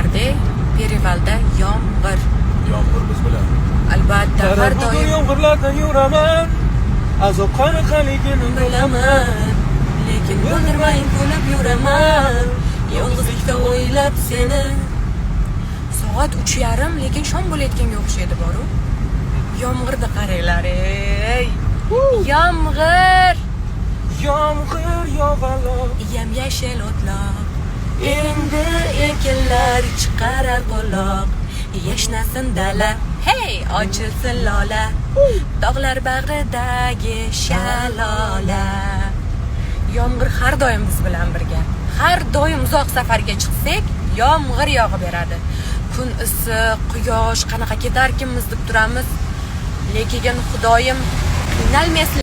aytardi, Perivalda yomg'ir. Yomg'ir biz bilan. Albatta har Bugun doim yomg'irlarda yuraman, azob qanaqaligini bilaman, lekin bildirmay kulib yuraman, yolg'izlikda o'ylab seni. Soat 3:30, lekin shom bo'layotganga o'xshaydi boru. Yomg'irni qaranglar, ey. Yomg'ir, Yomg'ir yog'aloq, yam-yashil o'tloq. Endi ekinlar chiqarar quloq. Yashnasin dala, hey, ochilsin lola. Tog'lar bag'ridagi shalola. Yomg'ir har doim biz bilan birga. Har doim uzoq safarga chiqsak, yomg'ir yog'averadi. Kun issiq, quyosh qanaqa ketarkinmiz deb turamiz. Lekin Xudoyim qiynalmaysiz.